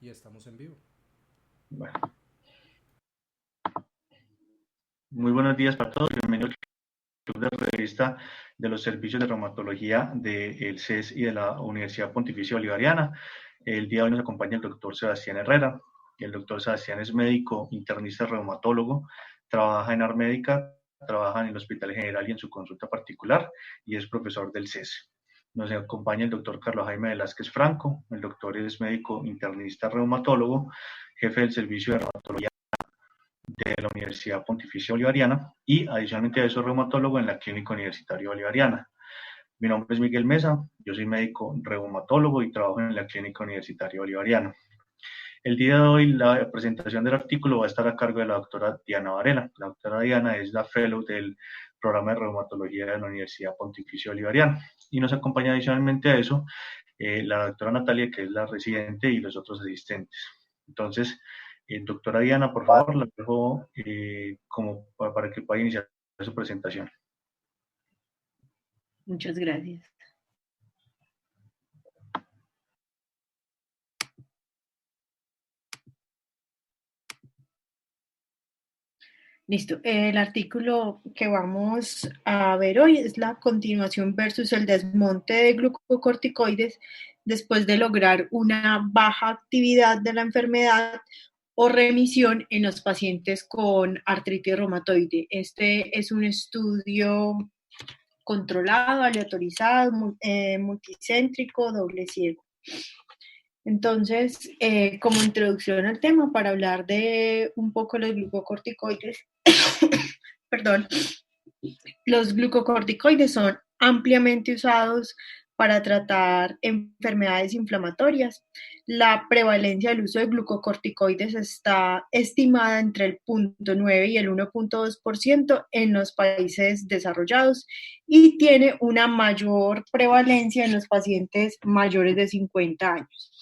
Y estamos en vivo. Bueno. Muy buenos días para todos. Bienvenidos al Club de Revista de los Servicios de Reumatología del CES y de la Universidad Pontificia Bolivariana. El día de hoy nos acompaña el doctor Sebastián Herrera. El doctor Sebastián es médico, internista, reumatólogo, trabaja en Armédica, trabaja en el Hospital General y en su consulta particular y es profesor del CES. Nos acompaña el doctor Carlos Jaime Velázquez Franco. El doctor es médico, internista, reumatólogo, jefe del servicio de reumatología de la Universidad Pontificia Bolivariana y adicionalmente a eso reumatólogo en la Clínica Universitaria Bolivariana. Mi nombre es Miguel Mesa, yo soy médico reumatólogo y trabajo en la Clínica Universitaria Bolivariana. El día de hoy la presentación del artículo va a estar a cargo de la doctora Diana Varela. La doctora Diana es la fellow del programa de reumatología de la Universidad Pontificia Bolivariana y nos acompaña adicionalmente a eso la doctora Natalia, que es la residente, y los otros asistentes. Entonces, doctora Diana, por favor, la dejo como para que pueda iniciar su presentación. Muchas gracias. Listo. El artículo que vamos a ver hoy es la continuación versus el desmonte de glucocorticoides después de lograr una baja actividad de la enfermedad o remisión en los pacientes con artritis reumatoide. Este es un estudio controlado, aleatorizado, multicéntrico, doble ciego. Entonces, como introducción al tema, para hablar de un poco los glucocorticoides, perdón, los glucocorticoides son ampliamente usados para tratar enfermedades inflamatorias. La prevalencia del uso de glucocorticoides está estimada entre el 0.9 y el 1.2% en los países desarrollados y tiene una mayor prevalencia en los pacientes mayores de 50 años.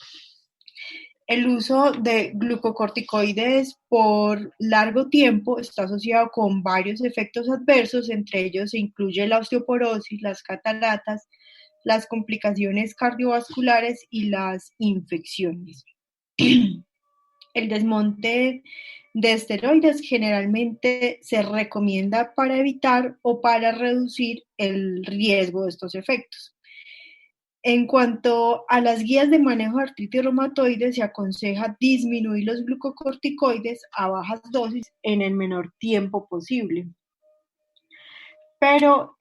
El uso de glucocorticoides por largo tiempo está asociado con varios efectos adversos, entre ellos se incluye la osteoporosis, las cataratas, las complicaciones cardiovasculares y las infecciones. El desmonte de esteroides generalmente se recomienda para evitar o para reducir el riesgo de estos efectos. En cuanto a las guías de manejo de artritis reumatoide, se aconseja disminuir los glucocorticoides a bajas dosis en el menor tiempo posible. Pero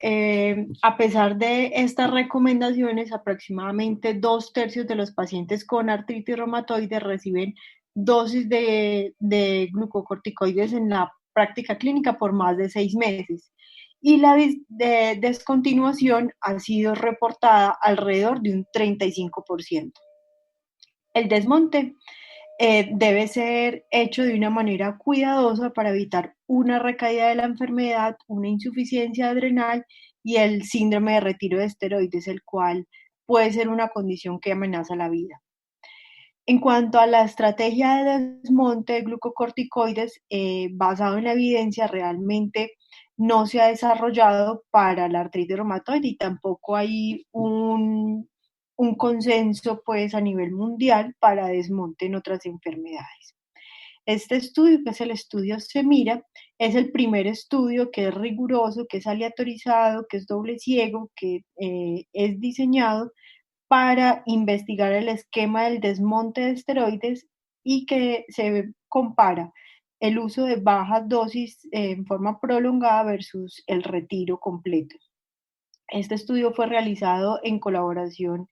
a pesar de estas recomendaciones, aproximadamente 2/3 de los pacientes con artritis reumatoide reciben dosis de glucocorticoides en la práctica clínica por más de 6 meses. Y la descontinuación ha sido reportada alrededor de un 35%. El desmonte debe ser hecho de una manera cuidadosa para evitar una recaída de la enfermedad, una insuficiencia adrenal y el síndrome de retiro de esteroides, el cual puede ser una condición que amenaza la vida. En cuanto a la estrategia de desmonte de glucocorticoides, basado en la evidencia, realmente no se ha desarrollado para la artritis reumatoide y tampoco hay un consenso pues a nivel mundial para desmonte en otras enfermedades. Este estudio, que es el estudio CEMIRA, es el primer estudio que es riguroso, que es aleatorizado, que es doble ciego, que es diseñado para investigar el esquema del desmonte de esteroides y que se compara el uso de bajas dosis en forma prolongada versus el retiro completo. Este estudio fue realizado en colaboración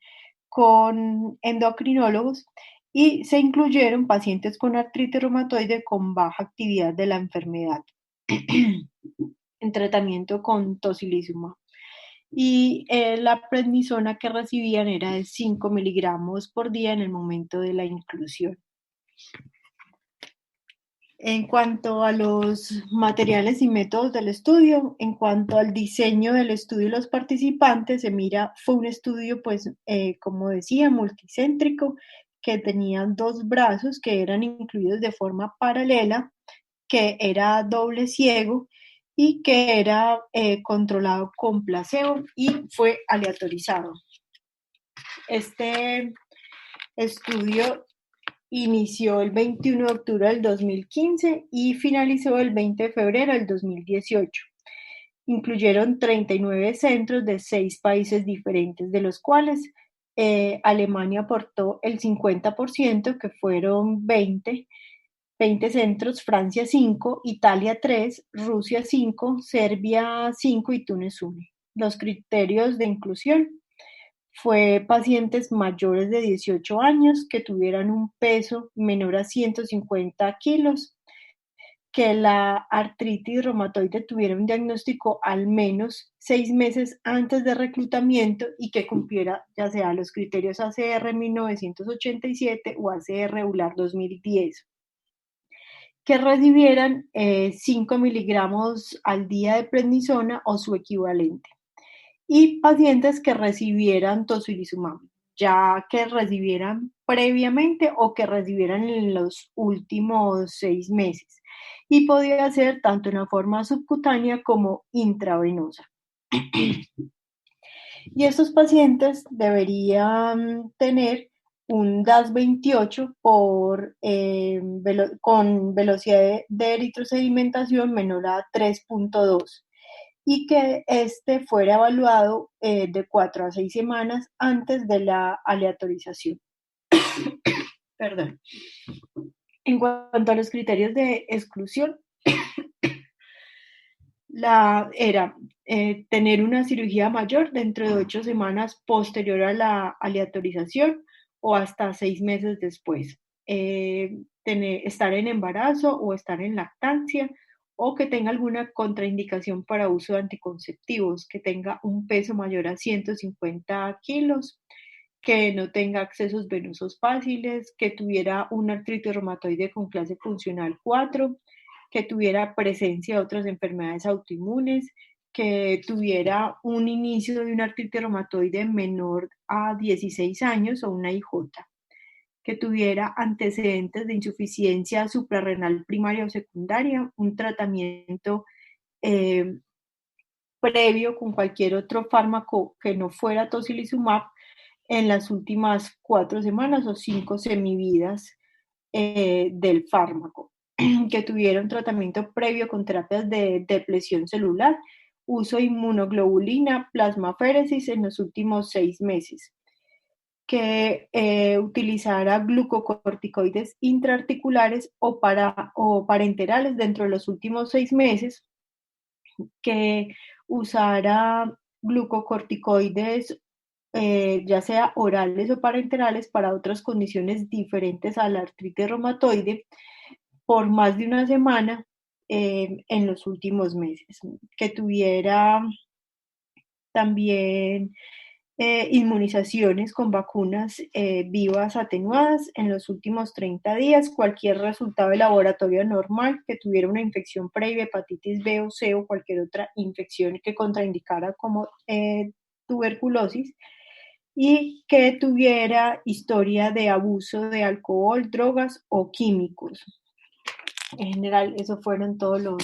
con endocrinólogos y se incluyeron pacientes con artritis reumatoide con baja actividad de la enfermedad en tratamiento con tocilizumab. Y la prednisona que recibían era de 5 miligramos por día en el momento de la inclusión. En cuanto a los materiales y métodos del estudio, en cuanto al diseño del estudio y los participantes, fue un estudio, pues, como decía, multicéntrico, que tenía 2 brazos que eran incluidos de forma paralela, que era doble ciego y que era controlado con placebo y fue aleatorizado. Este estudio inició el 21 de octubre del 2015 y finalizó el 20 de febrero del 2018. Incluyeron 39 centros de 6 países diferentes, de los cuales Alemania aportó el 50%, que fueron 20 centros, Francia 5, Italia 3, Rusia 5, Serbia 5 y Túnez 1. Los criterios de inclusión fue pacientes mayores de 18 años que tuvieran un peso menor a 150 kilos, que la artritis reumatoide tuviera un diagnóstico al menos 6 meses antes de reclutamiento y que cumpliera ya sea los criterios ACR 1987 o ACR EULAR 2010, que recibieran 5 miligramos al día de prednisona o su equivalente, y pacientes que recibieran tocilizumab, ya que recibieran previamente o que recibieran en los últimos 6 meses. Y podía ser tanto en la forma subcutánea como intravenosa. Y estos pacientes deberían tener un DAS28 con velocidad de eritrosedimentación menor a 3.2 y que este fuera evaluado de 4 a 6 semanas antes de la aleatorización. Perdón. En cuanto a los criterios de exclusión, era tener una cirugía mayor dentro de 8 semanas posterior a la aleatorización o hasta 6 meses después. Estar en embarazo o estar en lactancia, o que tenga alguna contraindicación para uso de anticonceptivos, que tenga un peso mayor a 150 kilos, que no tenga accesos venosos fáciles, que tuviera una artritis reumatoide con clase funcional 4, que tuviera presencia de otras enfermedades autoinmunes, que tuviera un inicio de una artritis reumatoide menor a 16 años o una IJ, que tuviera antecedentes de insuficiencia suprarrenal primaria o secundaria, un tratamiento eh, previo con cualquier otro fármaco que no fuera tocilizumab en las últimas 4 semanas o 5 semividas del fármaco, que tuviera un tratamiento previo con terapias de depresión celular, uso de inmunoglobulina, plasmaféresis en los últimos 6 meses, que utilizara glucocorticoides intraarticulares o parenterales dentro de los últimos 6 meses, que usara glucocorticoides ya sea orales o parenterales para otras condiciones diferentes a la artritis reumatoide por más de una semana en los últimos meses, que tuviera también inmunizaciones con vacunas vivas atenuadas en los últimos 30 días, cualquier resultado de laboratorio normal, que tuviera una infección previa, hepatitis B o C o cualquier otra infección que contraindicara como tuberculosis, y que tuviera historia de abuso de alcohol, drogas o químicos. En general, esos fueron todos los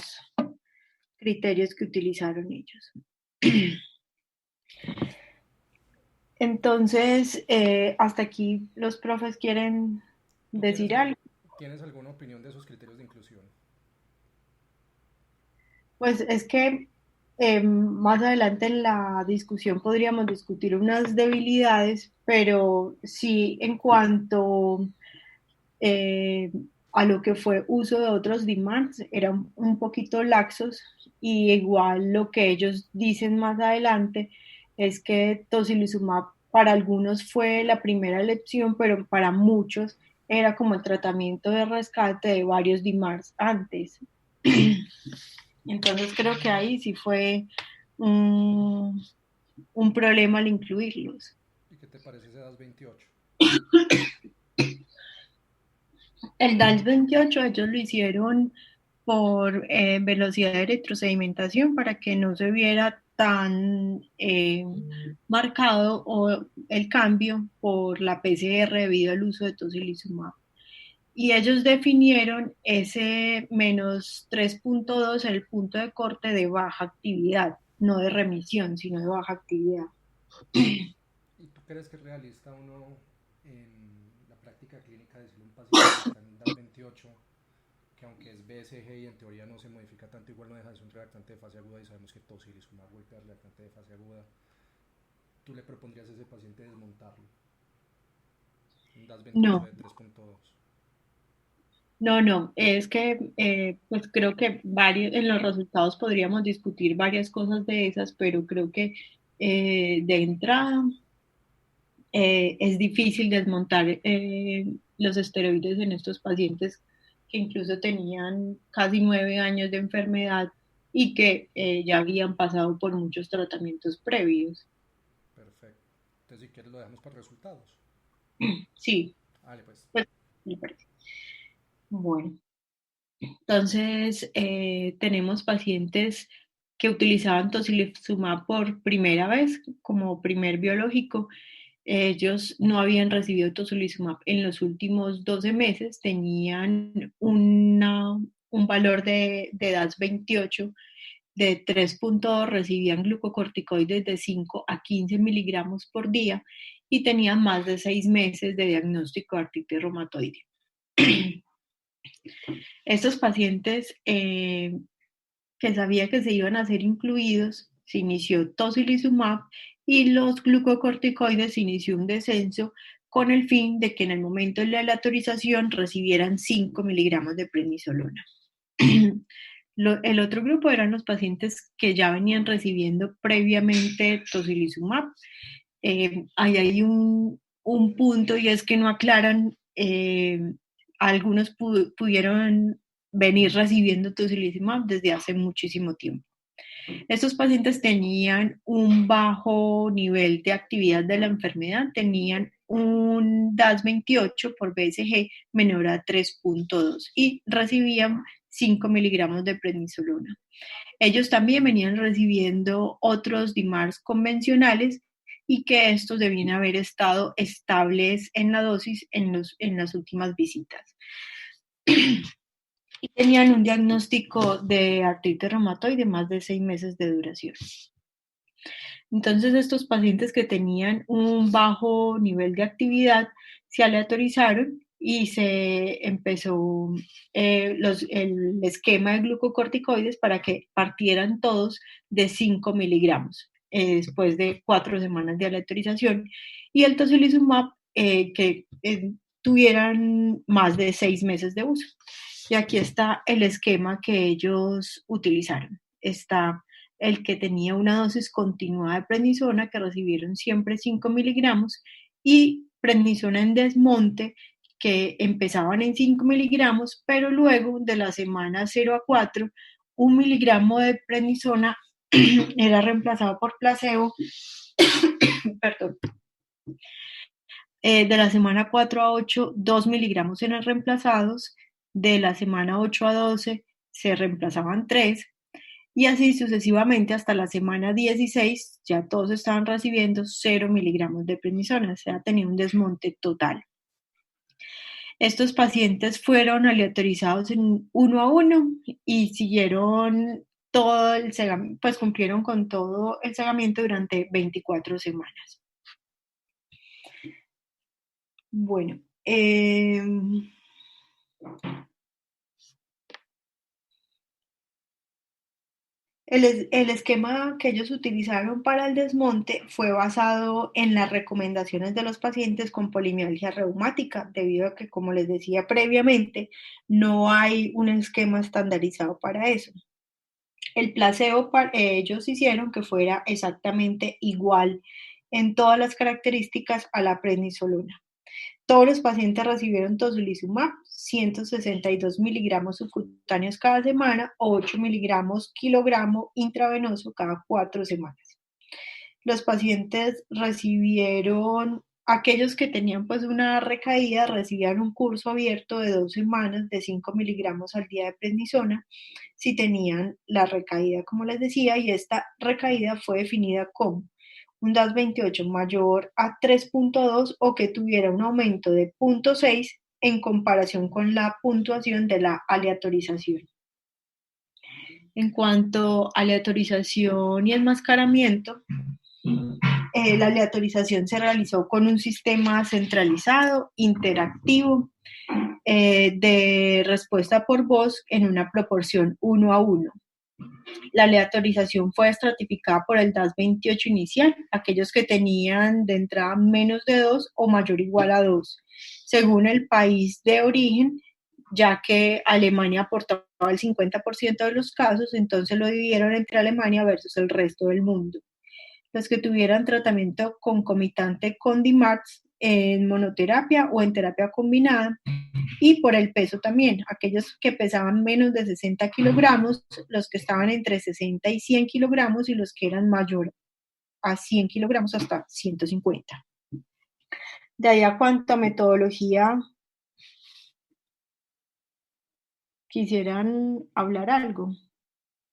criterios que utilizaron ellos. Entonces, hasta aquí los profes quieren decir algo. ¿Tienes alguna opinión de esos criterios de inclusión? Pues es que más adelante en la discusión podríamos discutir unas debilidades, pero sí en cuanto eh, a lo que fue uso de otros DMARDs, eran un poquito laxos, y igual lo que ellos dicen más adelante es que tocilizumab para algunos fue la primera elección, pero para muchos era como el tratamiento de rescate de varios DMARDs antes. Entonces creo que ahí sí fue un problema al incluirlos. ¿Y qué te parece ese DAS 28? El DAS 28 ellos lo hicieron por velocidad de retrosedimentación para que no se viera tan marcado o el cambio por la PCR debido al uso de tocilizumab. Y ellos definieron ese menos 3.2 el punto de corte de baja actividad, no de remisión, sino de baja actividad. ¿Y tú crees que es realista uno en la práctica clínica decirle a un paciente 28, que aunque es BSG y en teoría no se modifica tanto, igual no deja de ser un reactante de fase aguda y sabemos que tocilizumab golpea al reactante de fase aguda. ¿Tú le propondrías a ese paciente desmontarlo? Un DAS 28 No, de 3.2. no, es que pues creo que en los resultados podríamos discutir varias cosas de esas, pero creo que de entrada es difícil desmontar los esteroides en estos pacientes que incluso tenían casi 9 años de enfermedad y que ya habían pasado por muchos tratamientos previos. Perfecto. Entonces, si quieres, lo dejamos para resultados. Sí, Vale, pues. me parece. Bueno, entonces tenemos pacientes que utilizaban tocilizumab por primera vez como primer biológico. Ellos no habían recibido tocilizumab en los últimos 12 meses, tenían un valor de DAS 28 de 3.2, recibían glucocorticoides de 5 a 15 miligramos por día y tenían más de 6 meses de diagnóstico de artritis reumatoide. Estos pacientes que sabía que se iban a ser incluidos, se inició tocilizumab y los glucocorticoides inició un descenso con el fin de que en el momento de la aleatorización recibieran 5 miligramos de prednisolona. El otro grupo eran los pacientes que ya venían recibiendo previamente tocilizumab. Ahí hay un punto y es que no aclaran, algunos pudieron venir recibiendo tocilizumab desde hace muchísimo tiempo. Estos pacientes tenían un bajo nivel de actividad de la enfermedad, tenían un DAS 28 por BSG menor a 3.2 y recibían 5 miligramos de prednisolona. Ellos también venían recibiendo otros DIMARS convencionales y que estos debían haber estado estables en la dosis en las últimas visitas. Y tenían un diagnóstico de artritis reumatoide de más de 6 meses de duración. Entonces, estos pacientes que tenían un bajo nivel de actividad se aleatorizaron y se empezó el esquema de glucocorticoides para que partieran todos de 5 miligramos después de 4 semanas de aleatorización y el tocilizumab que tuvieran más de 6 meses de uso. Y aquí está el esquema que ellos utilizaron. Está el que tenía una dosis continuada de prednisona, que recibieron siempre 5 miligramos, y prednisona en desmonte, que empezaban en 5 miligramos, pero luego de la semana 0 a 4, 1 miligramo de prednisona era reemplazado por placebo, perdón. De la semana 4 a 8, 2 miligramos eran reemplazados, de la semana 8 a 12 se reemplazaban 3, y así sucesivamente hasta la semana 16 ya todos estaban recibiendo 0 miligramos de prednisona, o sea, tenía un desmonte total. Estos pacientes fueron aleatorizados en 1 a 1 y siguieron todo el segamiento, pues cumplieron con todo el segamiento durante 24 semanas. Bueno, el esquema que ellos utilizaron para el desmonte fue basado en las recomendaciones de los pacientes con polimialgia reumática, debido a que, como les decía previamente, no hay un esquema estandarizado para eso. El placebo ellos hicieron que fuera exactamente igual en todas las características a la prednisolona. Todos los pacientes recibieron tocilizumab, 162 miligramos subcutáneos cada semana o 8 miligramos kilogramo intravenoso cada 4 semanas. Los pacientes recibieron, aquellos que tenían pues una recaída, recibían un curso abierto de 2 semanas de 5 miligramos al día de prednisona si tenían la recaída, como les decía, y esta recaída fue definida como un DAS 28 mayor a 3.2 o que tuviera un aumento de 0.6 en comparación con la puntuación de la aleatorización. En cuanto a aleatorización y enmascaramiento, la aleatorización se realizó con un sistema centralizado, interactivo, de respuesta por voz en una proporción 1:1. La aleatorización fue estratificada por el DAS 28 inicial, aquellos que tenían de entrada menos de 2 o mayor o igual a 2, según el país de origen, ya que Alemania aportaba el 50% de los casos, entonces lo dividieron entre Alemania versus el resto del mundo. Los que tuvieran tratamiento concomitante con DMARDs en monoterapia o en terapia combinada, y por el peso también, aquellos que pesaban menos de 60 kilogramos, los que estaban entre 60 y 100 kilogramos y los que eran mayor a 100 kilogramos hasta 150. De ahí a cuánta metodología quisieran hablar algo.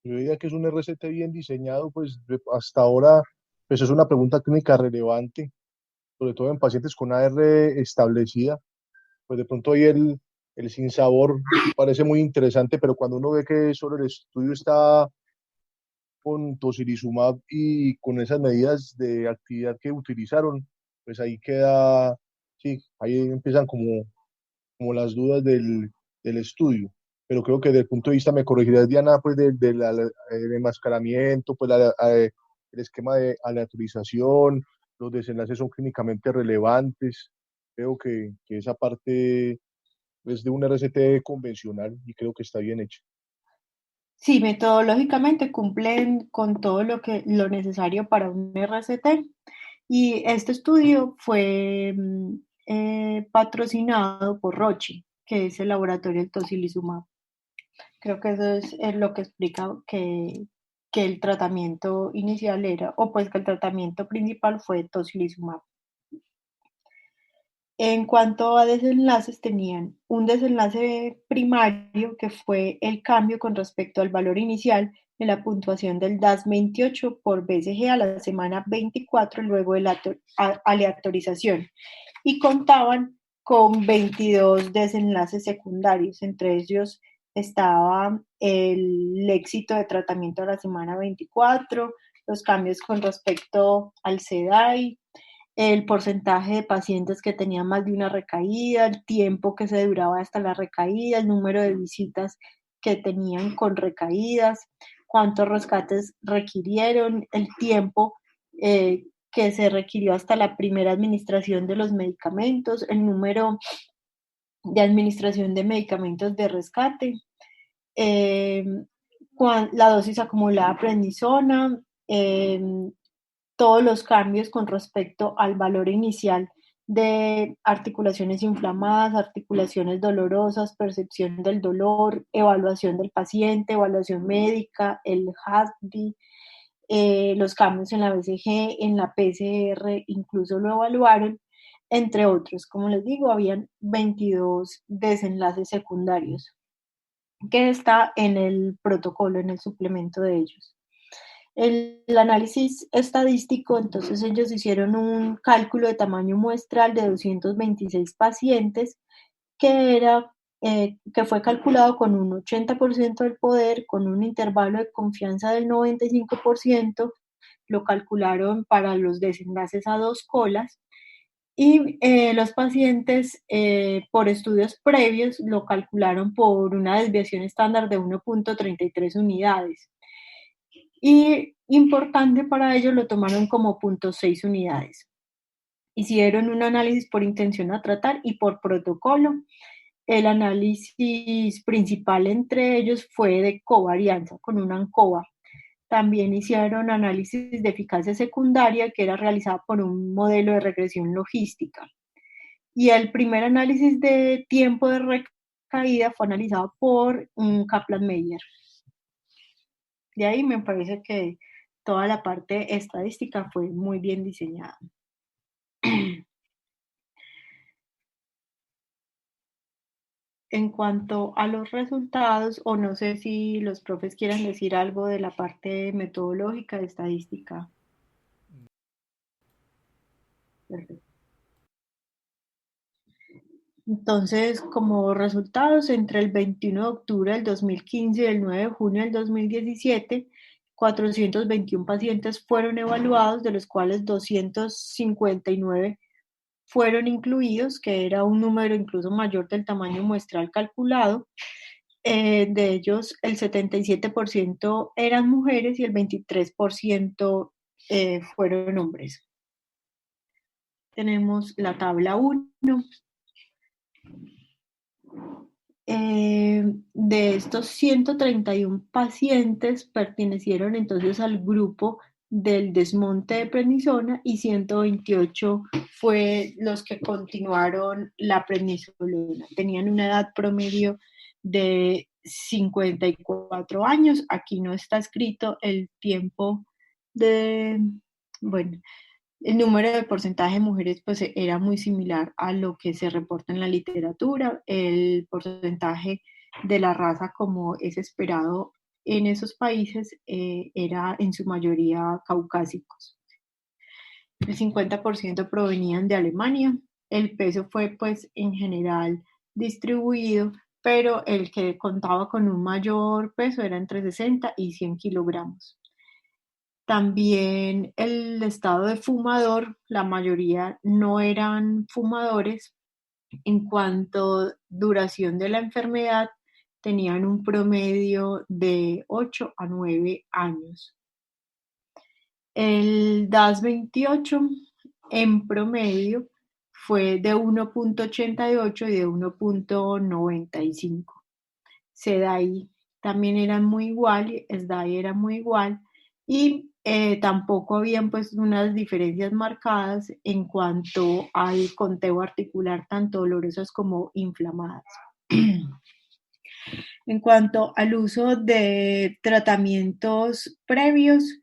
Yo diría que es un RCT bien diseñado, pues hasta ahora pues es una pregunta clínica relevante, sobre todo en pacientes con AR establecida. Pues de pronto ahí el sinsabor parece muy interesante, pero cuando uno ve que solo el estudio está con tocilizumab y con esas medidas de actividad que utilizaron, pues ahí queda, sí, ahí empiezan como las dudas del estudio. Pero creo que desde el punto de vista, me corregirás Diana, pues del enmascaramiento, pues el esquema de aleatorización, los desenlaces son clínicamente relevantes. Creo que esa parte es de un RCT convencional y creo que está bien hecho. Sí, metodológicamente cumplen con todo lo necesario para un RCT. Y este estudio fue patrocinado por Roche, que es el laboratorio del tocilizumab. Creo que eso es lo que explica que el tratamiento inicial era, o pues que el tratamiento principal fue tocilizumab. En cuanto a desenlaces, tenían un desenlace primario que fue el cambio con respecto al valor inicial en la puntuación del DAS 28 por BCG a la semana 24 luego de la aleatorización, y contaban con 22 desenlaces secundarios. Entre ellos estaba el éxito de tratamiento a la semana 24, los cambios con respecto al CDAI, el porcentaje de pacientes que tenían más de una recaída, el tiempo que se duraba hasta la recaída, el número de visitas que tenían con recaídas, cuántos rescates requirieron, el tiempo que se requirió hasta la primera administración de los medicamentos, el número de administración de medicamentos de rescate, la dosis acumulada prednisona, todos los cambios con respecto al valor inicial de articulaciones inflamadas, articulaciones dolorosas, percepción del dolor, evaluación del paciente, evaluación médica, el HASD, los cambios en la BCG, en la PCR, incluso lo evaluaron, entre otros. Como les digo, habían 22 desenlaces secundarios que está en el protocolo, en el suplemento de ellos. El análisis estadístico, entonces ellos hicieron un cálculo de tamaño muestral de 226 pacientes que fue calculado con un 80% del poder, con un intervalo de confianza del 95%, lo calcularon para los desenlaces a 2 colas, y los pacientes por estudios previos lo calcularon por una desviación estándar de 1.33 unidades. Y importante para ellos lo tomaron como 0.6 unidades. Hicieron un análisis por intención a tratar y por protocolo. El análisis principal entre ellos fue de covarianza con una ANCOVA. También hicieron análisis de eficacia secundaria que era realizada por un modelo de regresión logística. Y el primer análisis de tiempo de recaída fue analizado por un Kaplan-Meier. De ahí me parece que toda la parte estadística fue muy bien diseñada. En cuanto a los resultados, o no sé si los profes quieran decir algo de la parte metodológica de estadística. Perfecto. Entonces, como resultados, entre el 21 de octubre del 2015 y el 9 de junio del 2017, 421 pacientes fueron evaluados, de los cuales 259 fueron incluidos, que era un número incluso mayor del tamaño muestral calculado. De ellos, el 77% eran mujeres y el 23% fueron hombres. Tenemos la tabla 1. De estos 131 pacientes pertenecieron entonces al grupo del desmonte de prednisona y 128 fue los que continuaron la prednisolona. Tenían una edad promedio de 54 años. Aquí no está escrito el tiempo de, bueno, el número de porcentaje de mujeres pues era muy similar a lo que se reporta en la literatura. El porcentaje de la raza, como es esperado en esos países, era en su mayoría caucásicos. El 50% provenían de Alemania. El peso fue pues en general distribuido, pero el que contaba con un mayor peso era entre 60 y 100 kilogramos. También el estado de fumador, la mayoría no eran fumadores. En cuanto a duración de la enfermedad, tenían un promedio de 8 a 9 años. El DAS28 en promedio fue de 1.88 y de 1.95. CDAI también eran muy igual, SDAI era muy igual, y tampoco habían pues unas diferencias marcadas en cuanto al conteo articular, tanto dolorosas como inflamadas. En cuanto al uso de tratamientos previos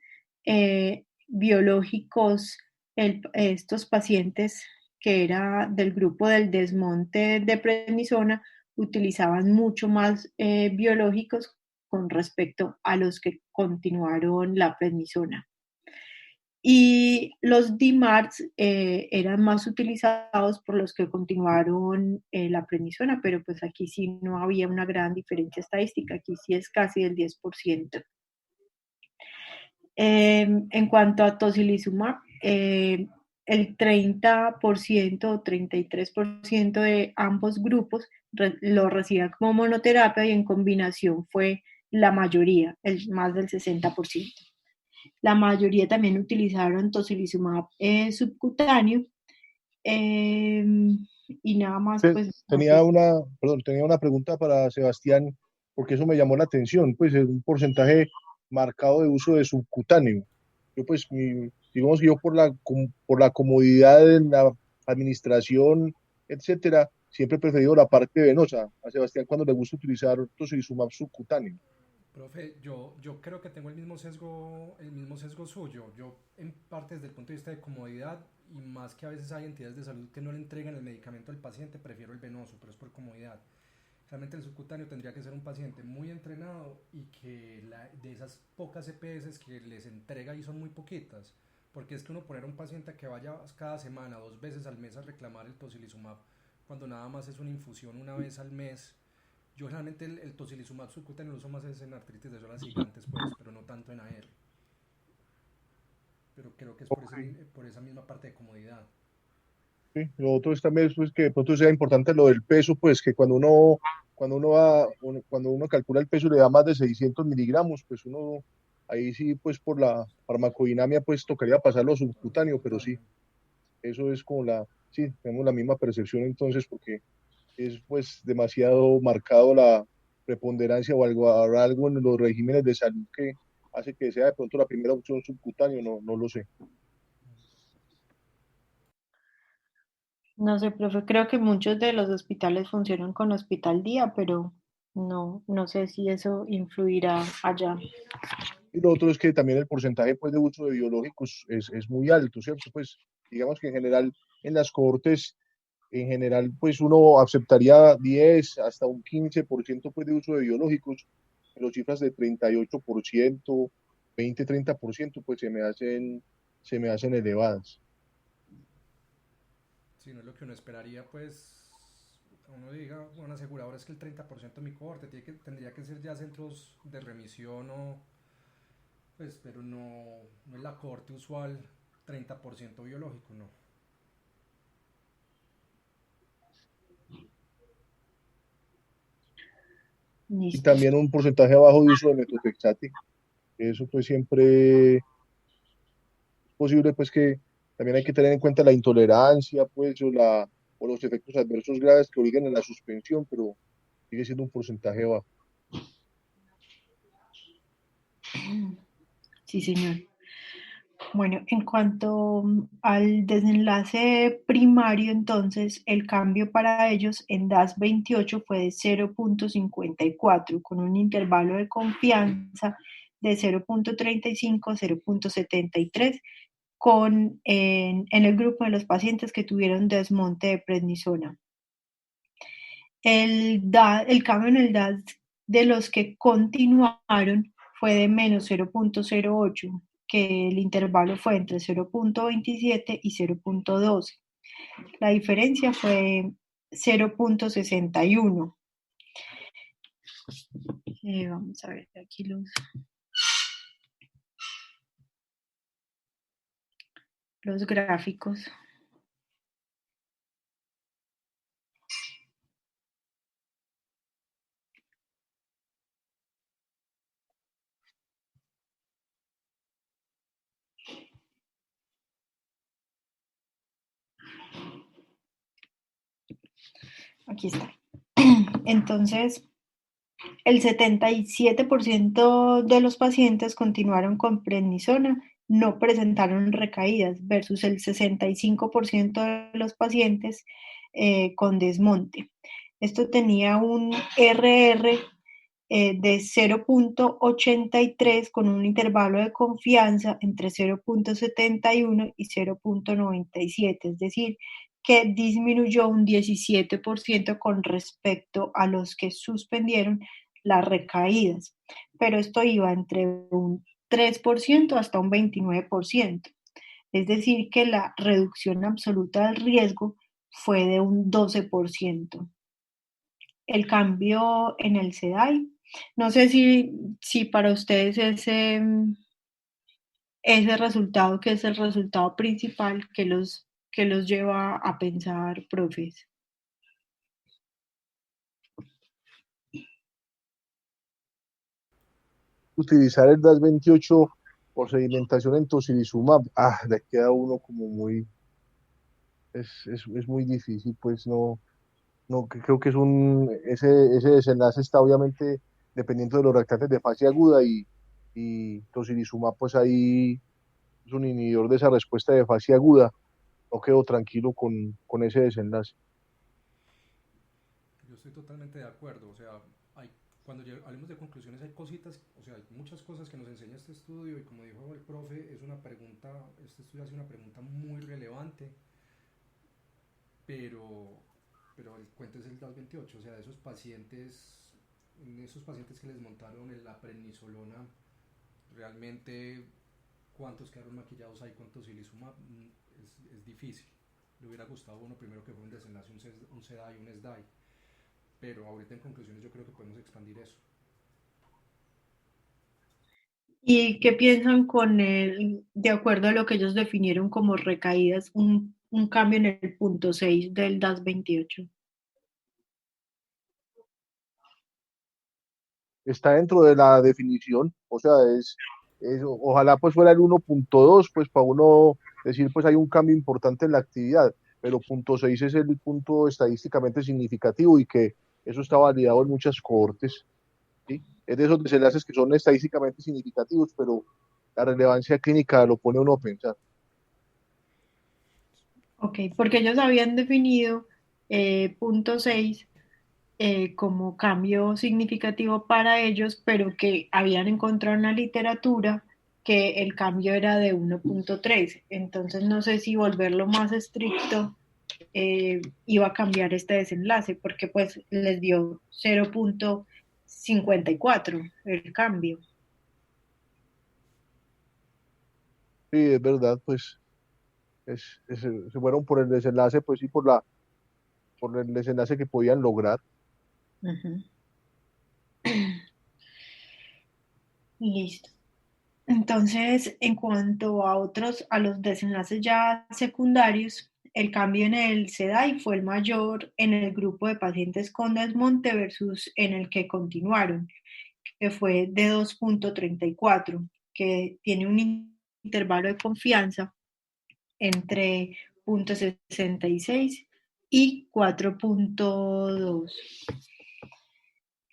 biológicos, estos pacientes que era del grupo del desmonte de prednisona utilizaban mucho más biológicos con respecto a los que continuaron la prednisona. Y los DMARDs eran más utilizados por los que continuaron la prednisona, pero pues aquí sí no había una gran diferencia estadística, aquí sí es casi del 10%. En cuanto a tocilizumab, el 30% o 33% de ambos grupos lo recibían como monoterapia y en combinación fue la mayoría, más del 60%. La mayoría también utilizaron tocilizumab subcutáneo y nada más pues. Tenía una pregunta para Sebastián, porque eso me llamó la atención, pues es un porcentaje marcado de uso de subcutáneo. Yo pues, digamos que yo por la comodidad de la administración, etcétera, siempre he preferido la parte venosa. A Sebastián cuando le gusta utilizar tocilizumab subcutáneo. Profe, yo creo que tengo el mismo sesgo suyo. Yo, en parte desde el punto de vista de comodidad, y más que a veces hay entidades de salud que no le entregan el medicamento al paciente, prefiero el venoso, pero es por comodidad. Realmente el subcutáneo tendría que ser un paciente muy entrenado y que de esas pocas EPS que les entrega y son muy poquitas, porque es que uno poner a un paciente a que vaya cada semana, 2 veces al mes a reclamar el tocilizumab, cuando nada más es una infusión una vez al mes. Yo realmente el tocilizumab subcutáneo lo uso más en artritis de zonas gigantes, pues, pero no tanto en AR. Pero creo que es por esa misma parte de comodidad. Sí, lo otro es también pues, que de pronto sea importante lo del peso, pues que cuando uno calcula el peso y le da más de 600 miligramos, pues uno ahí sí, pues por la farmacodinamia, pues tocaría pasarlo a subcutáneo, pero sí, Subcutáneo. eso es sí, tenemos la misma percepción entonces, porque es pues demasiado marcado la preponderancia o algo en los regímenes de salud que hace que sea de pronto la primera opción subcutáneo, no lo sé. No sé, profe, creo que muchos de los hospitales funcionan con hospital día, pero no sé si eso influirá allá. Y lo otro es que también el porcentaje pues, de uso de biológicos es muy alto, ¿cierto? Pues digamos que en general en las cohortes, en general, pues uno aceptaría 10 hasta un 15% pues, de uso de biológicos, pero cifras de 38%, 20-30%, pues se me hacen elevadas. Si no es lo que uno esperaría, pues uno diga, una aseguradora es que el 30% de mi cohorte tendría que ser ya centros de remisión o pues, pero no es la cohorte usual 30% biológico, no. y Listo. también un porcentaje bajo de uso de metotrexate. Eso pues siempre es posible pues que también hay que tener en cuenta la intolerancia pues o los efectos adversos graves que obligan a la suspensión, pero sigue siendo un porcentaje bajo. Sí, señor. Bueno, en cuanto al desenlace primario, entonces el cambio para ellos en DAS 28 fue de 0.54 con un intervalo de confianza de 0.35 a 0.73 en el grupo de los pacientes que tuvieron desmonte de prednisona. El cambio en el DAS de los que continuaron fue de menos 0.08, que el intervalo fue entre 0.27 y 0.12. La diferencia fue 0.61. Vamos a ver aquí los gráficos. Aquí está. Entonces, el 77% de los pacientes continuaron con prednisona, no presentaron recaídas, versus el 65% de los pacientes con desmonte. Esto tenía un RR de 0.83 con un intervalo de confianza entre 0.71 y 0.97, es decir, que disminuyó un 17% con respecto a los que suspendieron las recaídas, pero esto iba entre un 3% hasta un 29%, es decir, que la reducción absoluta del riesgo fue de un 12%. El cambio en el SEDAI, no sé si para ustedes ese resultado, que es el resultado principal que los lleva a pensar, profes. Utilizar el DAS 28 por sedimentación en tocilizumab, le queda a uno como muy, es muy difícil, pues no, creo que ese desenlace está obviamente dependiendo de los reactantes de fase aguda y tocilizumab pues ahí es un inhibidor de esa respuesta de fase aguda. No quedo tranquilo con ese desenlace. Yo estoy totalmente de acuerdo, o sea, hay, cuando hablemos de conclusiones hay cositas, o sea, hay muchas cosas que nos enseña este estudio y como dijo el profe, es una pregunta, este estudio hace una pregunta muy relevante, pero, pero el cuento es el DAS 28, o sea, de esos pacientes que les montaron la prednisolona, realmente cuántos quedaron maquillados ahí con tocilizumab es difícil. Le hubiera gustado uno primero que fue un desenlace, un SEDAI y un SDAI, pero ahorita en conclusiones yo creo que podemos expandir eso. ¿Y qué piensan de acuerdo a lo que ellos definieron como recaídas, un cambio en el punto 6 del DAS 28? Está dentro de la definición, o sea, ojalá pues fuera el 1.2, pues para uno decir pues hay un cambio importante en la actividad, pero punto 6 es el punto estadísticamente significativo y que eso está validado en muchas cohortes, ¿sí? Es de esos desenlaces que son estadísticamente significativos, pero la relevancia clínica lo pone uno a pensar. Ok, porque ellos habían definido punto 6 como cambio significativo para ellos, pero que habían encontrado en la literatura que el cambio era de 1.3. Entonces no sé si volverlo más estricto iba a cambiar este desenlace, porque pues les dio 0.54 el cambio. Sí, es verdad, pues se fueron por el desenlace, pues sí, por el desenlace que podían lograr. Uh-huh. Listo. Entonces, en cuanto a los desenlaces ya secundarios, el cambio en el SEDAI fue el mayor en el grupo de pacientes con desmonte versus en el que continuaron, que fue de 2.34, que tiene un intervalo de confianza entre 0.66 y 4.2.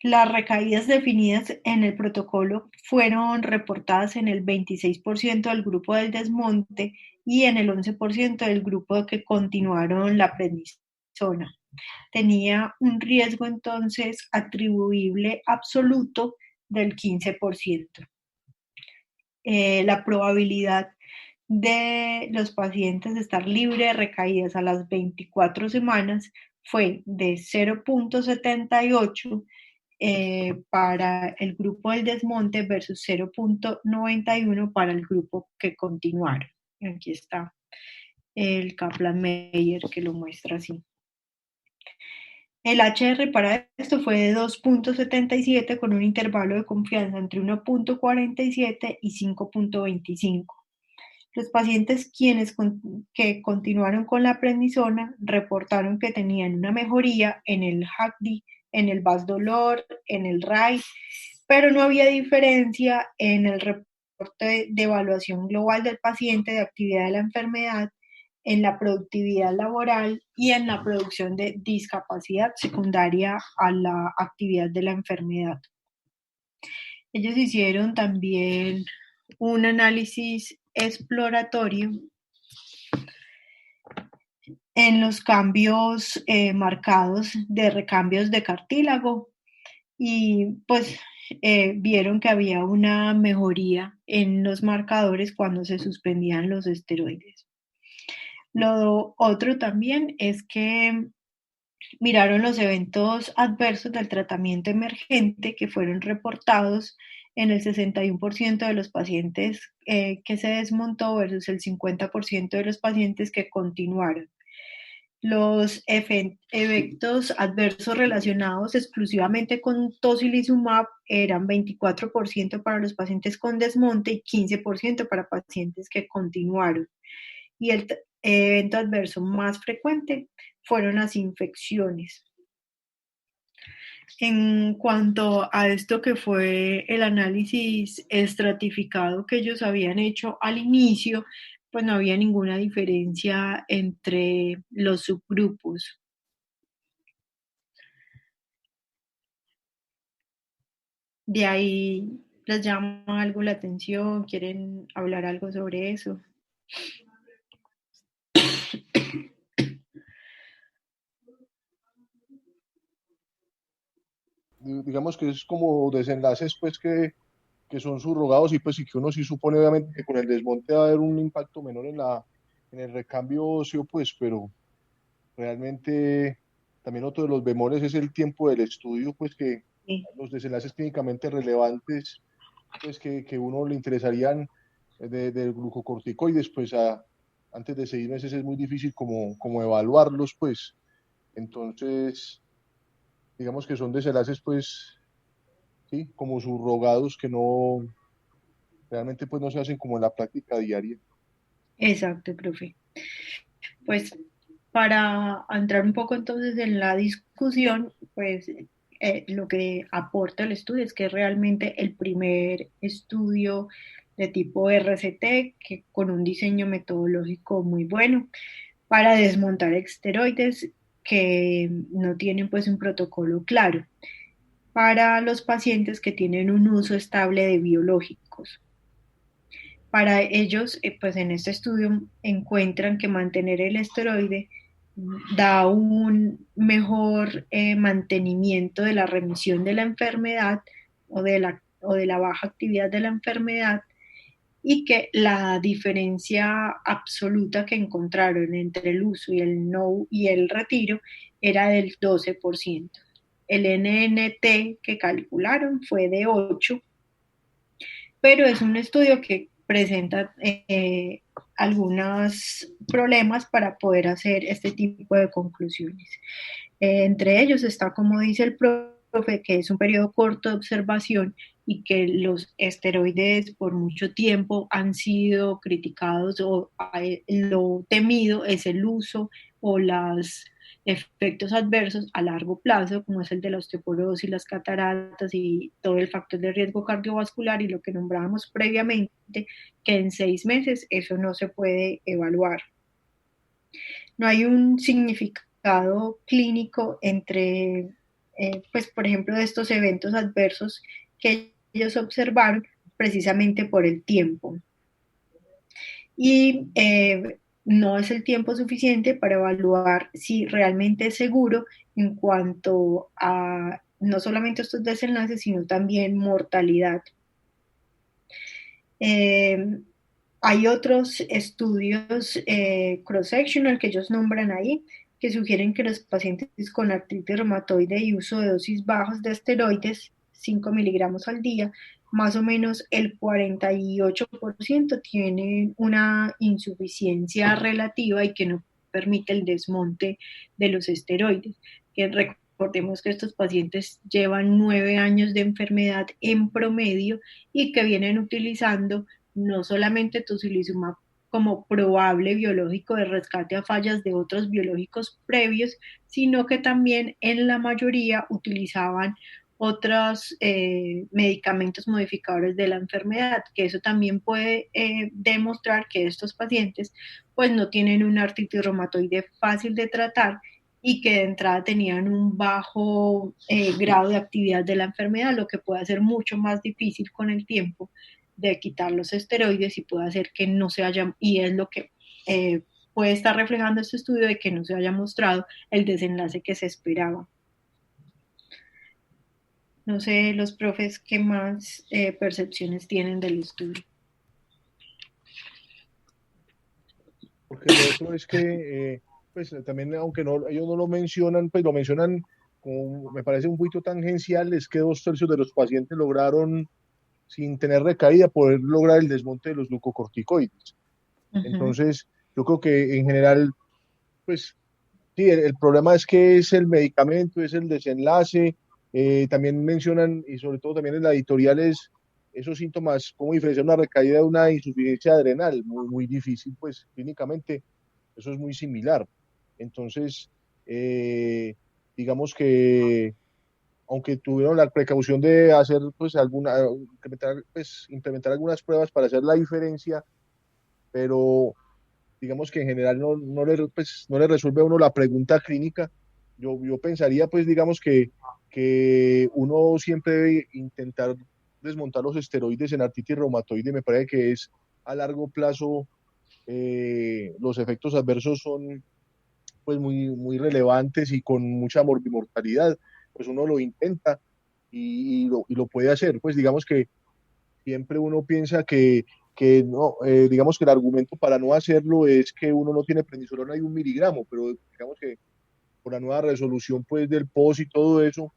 Las recaídas definidas en el protocolo fueron reportadas en el 26% del grupo del desmonte y en el 11% del grupo que continuaron la prednisona. Tenía un riesgo entonces atribuible absoluto del 15%. La probabilidad de los pacientes de estar libre de recaídas a las 24 semanas fue de 0.78 para el grupo del desmonte versus 0.91 para el grupo que continuaron. Aquí está el Kaplan-Meier que lo muestra así. El HR para esto fue de 2.77 con un intervalo de confianza entre 1.47 y 5.25. Los pacientes que continuaron con la prednisona reportaron que tenían una mejoría en el HAQ-DI, en el VAS dolor, en el RAI, pero no había diferencia en el reporte de evaluación global del paciente de actividad de la enfermedad, en la productividad laboral y en la producción de discapacidad secundaria a la actividad de la enfermedad. Ellos hicieron también un análisis exploratorio en los cambios marcados de recambios de cartílago y pues vieron que había una mejoría en los marcadores cuando se suspendían los esteroides. Lo otro también es que miraron los eventos adversos del tratamiento emergente que fueron reportados en el 61% de los pacientes que se desmontó versus el 50% de los pacientes que continuaron. Los efectos adversos relacionados exclusivamente con tocilizumab eran 24% para los pacientes con desmonte y 15% para pacientes que continuaron. Y el evento adverso más frecuente fueron las infecciones. En cuanto a esto que fue el análisis estratificado que ellos habían hecho al inicio, pues no había ninguna diferencia entre los subgrupos. De ahí les llama algo la atención, quieren hablar algo sobre eso. Digamos que es como desenlaces pues que son subrogados y pues y que uno sí supone obviamente que con el desmonte va a haber un impacto menor en el recambio óseo, pues, pero realmente también otro de los bemoles es el tiempo del estudio, pues que Sí. los desenlaces clínicamente relevantes, pues que uno le interesarían del glucocorticoides, pues antes de 6 meses es muy difícil como evaluarlos, pues. Entonces, digamos que son desenlaces, pues, sí, como subrogados que no, realmente pues no se hacen como en la práctica diaria. Exacto, profe. Pues para entrar un poco entonces en la discusión, pues lo que aporta el estudio es que es realmente el primer estudio de tipo RCT que con un diseño metodológico muy bueno para desmontar esteroides que no tienen pues un protocolo claro para los pacientes que tienen un uso estable de biológicos. Para ellos, pues en este estudio encuentran que mantener el esteroide da un mejor mantenimiento de la remisión de la enfermedad o de la baja actividad de la enfermedad y que la diferencia absoluta que encontraron entre el uso y el no y el retiro era del 12%. El NNT que calcularon fue de 8, pero es un estudio que presenta algunos problemas para poder hacer este tipo de conclusiones. Entre ellos está, como dice el profe, que es un periodo corto de observación y que los esteroides por mucho tiempo han sido criticados o lo temido es el uso o los efectos adversos a largo plazo, como es el de la osteoporosis, las cataratas y todo el factor de riesgo cardiovascular y lo que nombrábamos previamente, que en 6 meses eso no se puede evaluar. No hay un significado clínico entre, pues, por ejemplo, de estos eventos adversos que ellos observaron precisamente por el tiempo. Y no es el tiempo suficiente para evaluar si realmente es seguro en cuanto a no solamente estos desenlaces, sino también mortalidad. Hay otros estudios cross-sectional que ellos nombran ahí, que sugieren que los pacientes con artritis reumatoide y uso de dosis bajas de esteroides, 5 miligramos al día, más o menos el 48% tienen una insuficiencia relativa y que no permite el desmonte de los esteroides. Que recordemos que estos pacientes llevan 9 años de enfermedad en promedio y que vienen utilizando no solamente tocilizumab como probable biológico de rescate a fallas de otros biológicos previos, sino que también en la mayoría utilizaban otros medicamentos modificadores de la enfermedad, que eso también puede demostrar que estos pacientes pues no tienen una artritis reumatoide fácil de tratar y que de entrada tenían un bajo grado de actividad de la enfermedad, lo que puede hacer mucho más difícil con el tiempo de quitar los esteroides y puede hacer que no se haya, y es lo que puede estar reflejando este estudio de que no se haya mostrado el desenlace que se esperaba. No sé, los profes, ¿qué más percepciones tienen del estudio? Porque lo otro es que, pues también, aunque no, ellos no lo mencionan, pues lo mencionan como, me parece un poquito tangencial, es que 2/3 de los pacientes lograron, sin tener recaída, poder lograr el desmonte de los glucocorticoides. Entonces, yo creo que en general, pues sí, el problema es que es el medicamento, es el desenlace. También mencionan, y sobre todo también en la editorial, es esos síntomas, cómo diferenciar una recaída de una insuficiencia adrenal, muy, muy difícil, pues clínicamente eso es muy similar. Entonces, eh, digamos que aunque tuvieron la precaución de hacer, pues, implementar algunas pruebas para hacer la diferencia, pero digamos que en general no le resuelve a uno la pregunta clínica. Yo pensaría, pues, digamos que uno siempre debe intentar desmontar los esteroides en artritis reumatoide. Me parece que es a largo plazo, los efectos adversos son pues muy, muy relevantes y con mucha mortalidad. Pues uno lo intenta y lo puede hacer. Pues digamos que siempre uno piensa que no, digamos que el argumento para no hacerlo es que uno no tiene prednisolona y 1 miligramo, pero digamos que por la nueva resolución pues del POS y todo eso,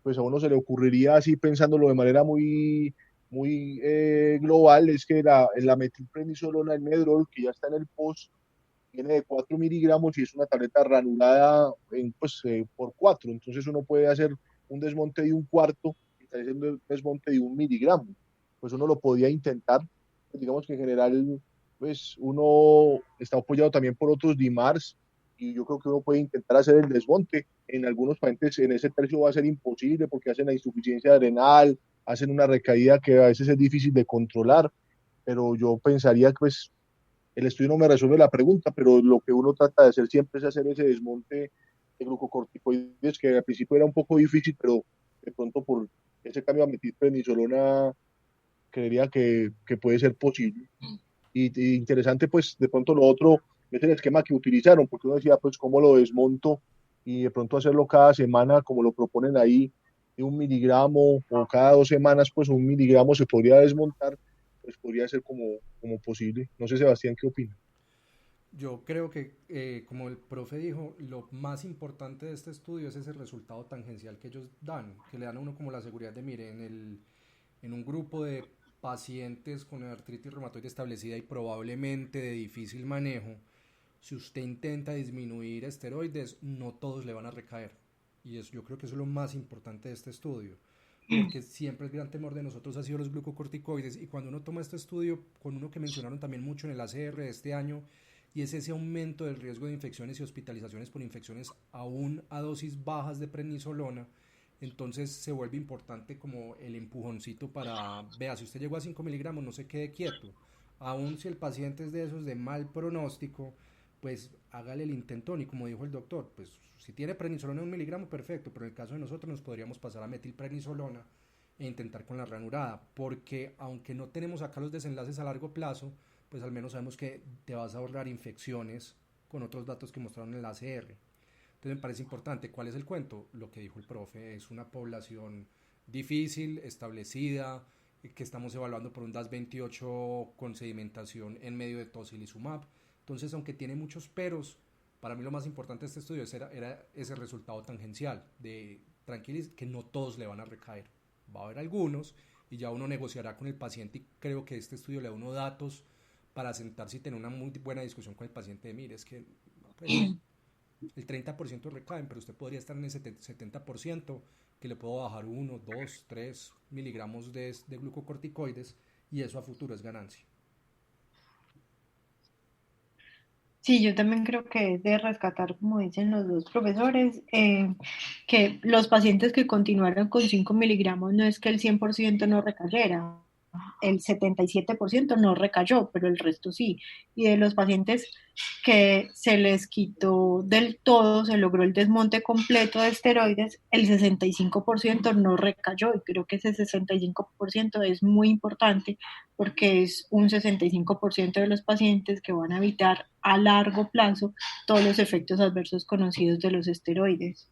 pues a uno se le ocurriría así pensándolo de manera muy, muy global, es que la metilprednisolona, el Medrol, que ya está en el POS, viene de 4 miligramos y es una tableta ranulada por 4. Entonces uno puede hacer un desmonte de 1/4 y está haciendo un desmonte de 1 miligramo. Pues uno lo podía intentar. Pues digamos que en general, pues uno está apoyado también por otros DIMARS y yo creo que uno puede intentar hacer el desmonte. En algunos pacientes en ese tercio va a ser imposible porque hacen la insuficiencia adrenal, hacen una recaída que a veces es difícil de controlar, pero yo pensaría que pues el estudio no me resuelve la pregunta, pero lo que uno trata de hacer siempre es hacer ese desmonte de glucocorticoides, que al principio era un poco difícil, pero de pronto por ese cambio a metilprednisolona creería que puede ser posible. Y interesante, pues de pronto lo otro es el esquema que utilizaron, porque uno decía, pues cómo lo desmonto y de pronto hacerlo cada semana, como lo proponen ahí, de 1 miligramo, o cada 2 semanas, pues 1 miligramo se podría desmontar, pues podría ser como posible. No sé, Sebastián, ¿qué opina? Yo creo que, como el profe dijo, lo más importante de este estudio es ese resultado tangencial que ellos dan, que le dan a uno como la seguridad de, mire, en un grupo de pacientes con artritis reumatoide establecida y probablemente de difícil manejo, si usted intenta disminuir esteroides, no todos le van a recaer. Y eso, yo creo que eso es lo más importante de este estudio. porque siempre el gran temor de nosotros ha sido los glucocorticoides, y cuando uno toma este estudio con uno que mencionaron también mucho en el ACR de este año, y es ese aumento del riesgo de infecciones y hospitalizaciones por infecciones aún a dosis bajas de prednisolona, entonces se vuelve importante como el empujoncito para, vea, si usted llegó a 5 miligramos, no se quede quieto, aún si el paciente es de esos de mal pronóstico, pues hágale el intentón, y como dijo el doctor, pues si tiene prednisolona de 1 miligramo, perfecto, pero en el caso de nosotros nos podríamos pasar a metilprednisolona e intentar con la ranurada, porque aunque no tenemos acá los desenlaces a largo plazo, pues al menos sabemos que te vas a ahorrar infecciones con otros datos que mostraron en el ACR. Entonces me parece importante. ¿Cuál es el cuento? Lo que dijo el profe, es una población difícil, establecida, que estamos evaluando por un DAS28 con sedimentación en medio de tocilizumab. Entonces, aunque tiene muchos peros, para mí lo más importante de este estudio era ese resultado tangencial, de tranquilizar que no todos le van a recaer. Va a haber algunos, y ya uno negociará con el paciente, y creo que este estudio le da unos datos para sentarse y tener una muy buena discusión con el paciente de, mire, es que pues, el 30% recaen, pero usted podría estar en ese 70%, que le puedo bajar 1, 2, 3 miligramos de glucocorticoides, y eso a futuro es ganancia. Sí, yo también creo que es de rescatar, como dicen los dos profesores, que los pacientes que continuaron con 5 miligramos no es que el 100% no recayera, el 77% no recayó, pero el resto sí. Y de los pacientes que se les quitó del todo, se logró el desmonte completo de esteroides, el 65% no recayó, y creo que ese 65% es muy importante porque es un 65% de los pacientes que van a evitar a largo plazo todos los efectos adversos conocidos de los esteroides.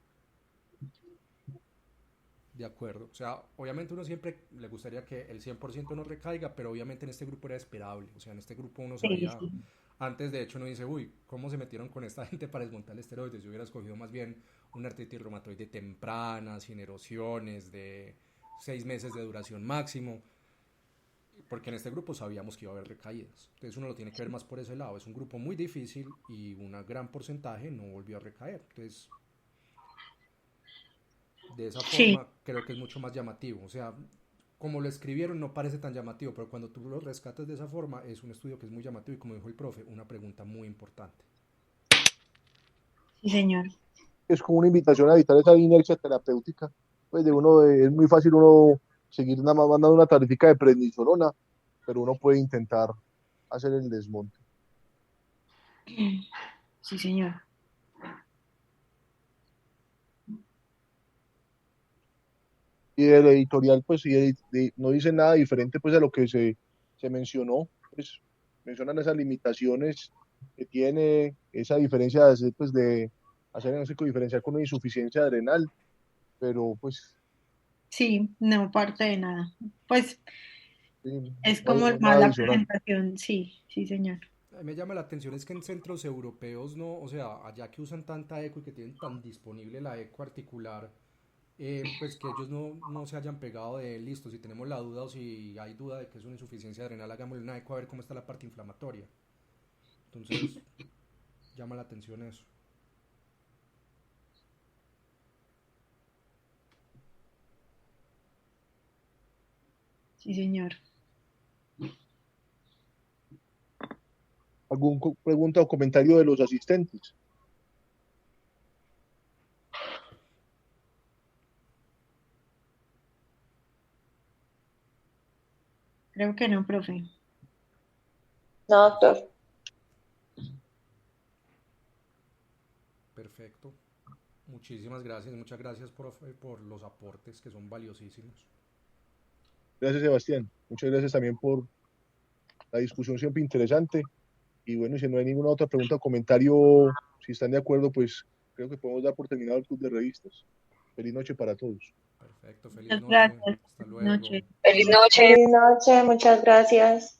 De acuerdo, o sea, obviamente uno siempre le gustaría que el 100% no recaiga, pero obviamente en este grupo era esperable, o sea, en este grupo uno Sí, sabía, sí. antes de hecho uno dice, uy, ¿cómo se metieron con esta gente para desmontar esteroides? Yo hubiera escogido más bien una artritis reumatoide temprana, sin erosiones, de 6 meses de duración máximo, porque en este grupo sabíamos que iba a haber recaídas, entonces uno lo tiene que ver más por ese lado, es un grupo muy difícil y un gran porcentaje no volvió a recaer, entonces de esa Sí, forma creo que es mucho más llamativo, o sea, como lo escribieron no parece tan llamativo, pero cuando tú lo rescatas de esa forma es un estudio que es muy llamativo, y como dijo el profe, una pregunta muy importante. sí, señor. Es como una invitación a evitar esa inercia terapéutica, pues es muy fácil uno seguir nada más mandando una tarifica de prednisolona, pero uno puede intentar hacer el desmonte. Sí, señor. Y el editorial, pues, no dice nada diferente, pues, a lo que se mencionó, pues, mencionan esas limitaciones que tiene, esa diferencia de hacer, pues, de hacer diagnóstico diferencial con una insuficiencia adrenal, pero, pues, Sí, no parte de nada. Pues sí, es no hay como más nada la adicional. presentación, sí, sí, señor. A mí me llama la atención es que en centros europeos no, o sea, allá que usan tanta eco y que tienen tan disponible la eco articular, pues que ellos no se hayan pegado de listo, si tenemos la duda o si hay duda de que es una insuficiencia adrenal, hagámosle una eco a ver cómo está la parte inflamatoria. Entonces, llama la atención eso. Sí, señor. Pregunta o comentario de los asistentes? Creo que no, profe. No, doctor. Perfecto. Muchísimas gracias, muchas gracias por los aportes que son valiosísimos. Gracias, Sebastián. Muchas gracias también por la discusión siempre interesante. Y bueno, si no hay ninguna otra pregunta o comentario, si están de acuerdo, pues creo que podemos dar por terminado el club de revistas. Feliz noche para todos. Perfecto, feliz Muchas noche, gracias. hasta Buenas luego. noches. Feliz noche. Feliz noche, muchas gracias.